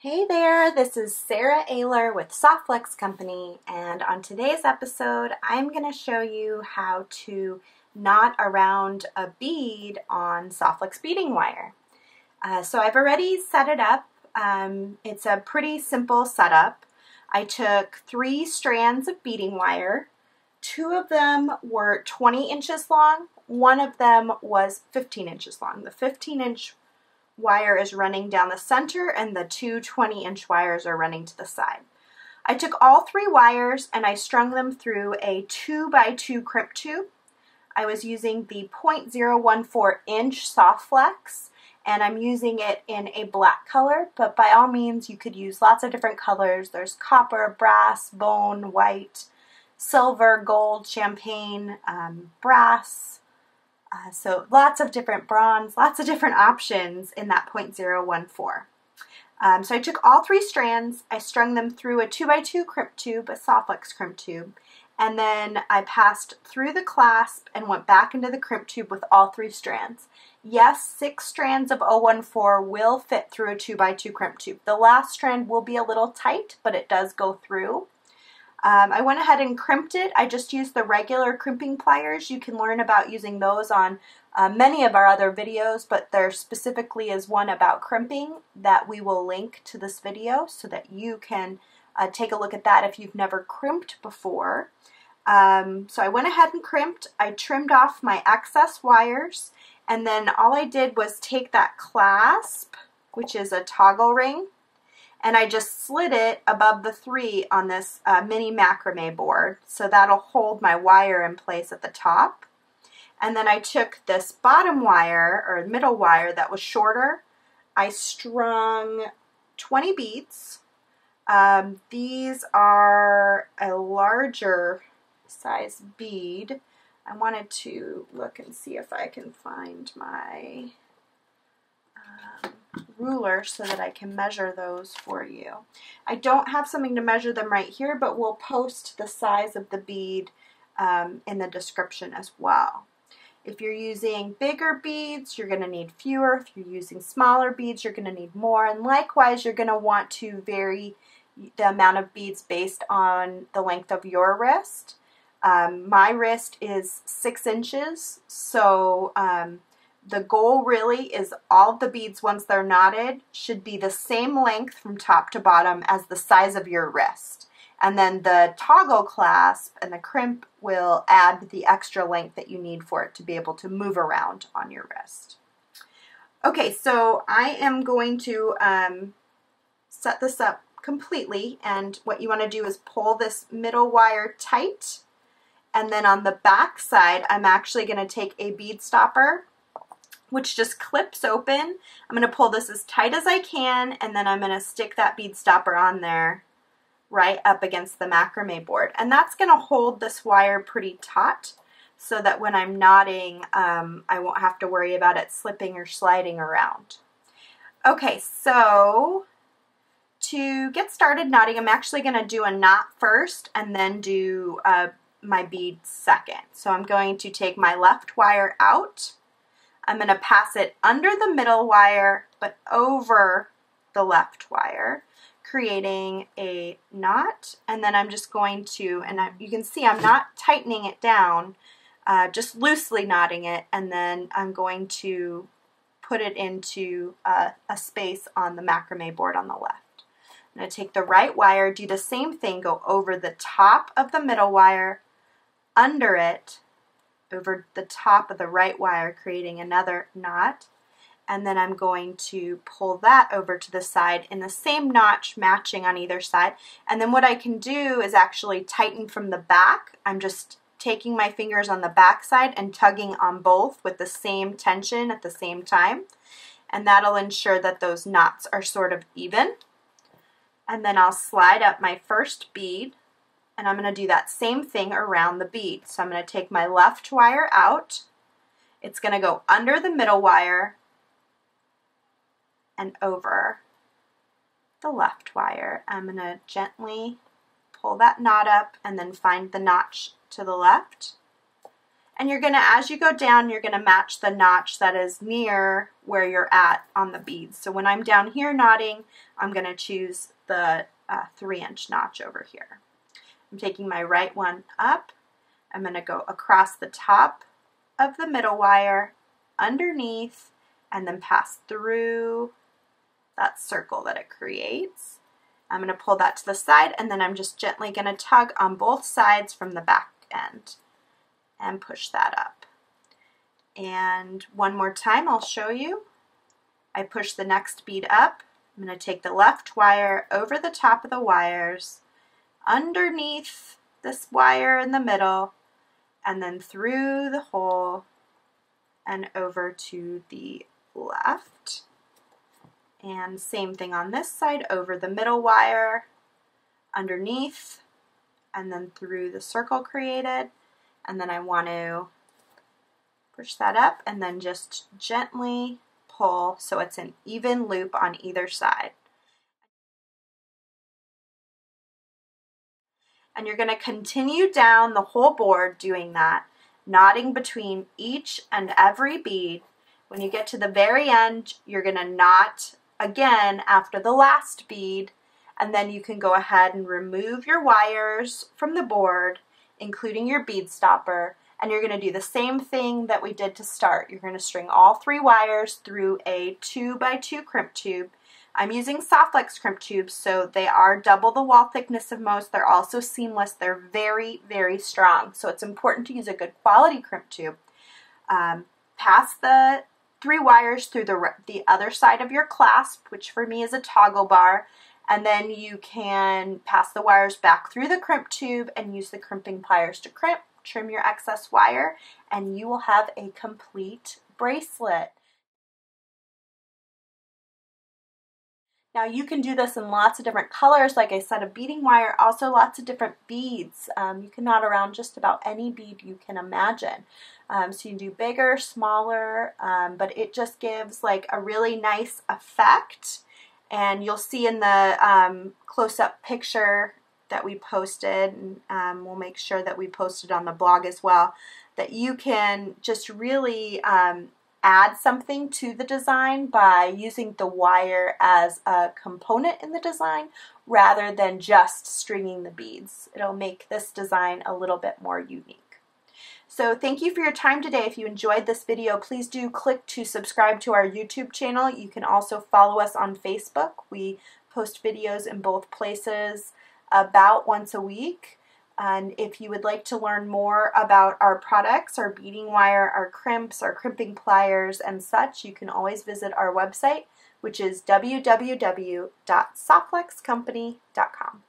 Hey there, this is Sara Oehler with Soft Flex Company, and on today's episode I'm going to show you how to knot around a bead on Soft Flex Beading Wire. So I've already set it up. It's a pretty simple setup. I took 3 strands of beading wire. 2 of them were 20 inches long, 1 of them was 15 inches long. The 15-inch wire is running down the center and the 2 20-inch wires are running to the side. I took all 3 wires and I strung them through a 2x2 crimp tube. I was using the 0.014 inch Soft Flex, and I'm using it in a black color, but by all means you could use lots of different colors. There's copper, brass, bone, white, silver, gold, champagne, brass. So lots of different bronze, lots of different options in that 0.014. So I took all 3 strands, I strung them through a 2x2 crimp tube, a Soft Flex crimp tube, and then I passed through the clasp and went back into the crimp tube with all 3 strands. Yes, 6 strands of 014 will fit through a 2x2 crimp tube. The last strand will be a little tight, but it does go through. I went ahead and crimped it. I just used the regular crimping pliers. You can learn about using those on many of our other videos, but there specifically is one about crimping that we will link to this video so that you can take a look at that if you've never crimped before. So I went ahead and crimped. I trimmed off my excess wires, and then all I did was take that clasp, which is a toggle ring, and I just slid it above the 3 on this mini macrame board, so that'll hold my wire in place at the top. And then I took this bottom wire, or middle wire that was shorter. I strung 20 beads. These are a larger size bead. I wanted to look and see if I can find my ruler so that I can measure those for you. I don't have something to measure them right here, but we'll post the size of the bead in the description as well. If you're using bigger beads, you're going to need fewer. If you're using smaller beads, you're going to need more. And likewise, you're going to want to vary the amount of beads based on the length of your wrist. My wrist is 6 inches, so the goal really is all of the beads, once they're knotted, should be the same length from top to bottom as the size of your wrist. And then the toggle clasp and the crimp will add the extra length that you need for it to be able to move around on your wrist. Okay, so I am going to set this up completely, and what you want to do is pull this middle wire tight, and then on the back side I'm actually going to take a bead stopper which just clips open. I'm going to pull this as tight as I can, and then I'm going to stick that bead stopper on there right up against the macrame board. And that's going to hold this wire pretty taut so that when I'm knotting, I won't have to worry about it slipping or sliding around. Okay, so to get started knotting, I'm actually going to do a knot first and then do my bead second. So I'm going to take my left wire out. I'm going to pass it under the middle wire, but over the left wire, creating a knot. And then I'm just going to, and you can see I'm not tightening it down, just loosely knotting it, and then I'm going to put it into a space on the macrame board on the left. I'm going to take the right wire, do the same thing, go over the top of the middle wire, under it, over the top of the right wire, creating another knot, and then I'm going to pull that over to the side in the same notch matching on either side. And then what I can do is actually tighten from the back. I'm just taking my fingers on the back side and tugging on both with the same tension at the same time, and that'll ensure that those knots are sort of even. And then I'll slide up my first bead, and I'm going to do that same thing around the bead. So I'm going to take my left wire out. It's going to go under the middle wire and over the left wire. I'm going to gently pull that knot up and then find the notch to the left. And you're gonna, as you go down, you're gonna match the notch that is near where you're at on the beads. So when I'm down here knotting, I'm gonna choose the 3-inch notch over here. I'm taking my right one up. I'm gonna go across the top of the middle wire, underneath, and then pass through that circle that it creates. I'm going to pull that to the side, and then I'm just gently going to tug on both sides from the back end and push that up. And one more time I'll show you. I push the next bead up. I'm going to take the left wire over the top of the wires, underneath this wire in the middle, and then through the hole and over to the left. And same thing on this side, over the middle wire, underneath, and then through the circle created. And then I want to push that up and then just gently pull so it's an even loop on either side. And you're going to continue down the whole board doing that, knotting between each and every bead. When you get to the very end, you're going to knot again after the last bead, and then you can go ahead and remove your wires from the board, including your bead stopper, and you're going to do the same thing that we did to start. You're going to string all 3 wires through a 2x2 crimp tube. I'm using Soft Flex crimp tubes, so they are double the wall thickness of most. They're also seamless. They're very, very strong, so it's important to use a good quality crimp tube. Pass the 3 wires through the other side of your clasp, which for me is a toggle bar, and then you can pass the wires back through the crimp tube and use the crimping pliers to crimp, trim your excess wire, and you will have a complete bracelet. Now you can do this in lots of different colors, like I said, a beading wire, also lots of different beads. You can knot around just about any bead you can imagine. So you can do bigger, smaller, but it just gives like a really nice effect. And you'll see in the close-up picture that we posted, and we'll make sure that we post it on the blog as well, that you can just really add something to the design by using the wire as a component in the design rather than just stringing the beads. It'll make this design a little bit more unique. So thank you for your time today. If you enjoyed this video, please do click to subscribe to our YouTube channel. You can also follow us on Facebook. We post videos in both places about once a week. And if you would like to learn more about our products, our beading wire, our crimps, our crimping pliers, and such, you can always visit our website, which is www.softflexcompany.com.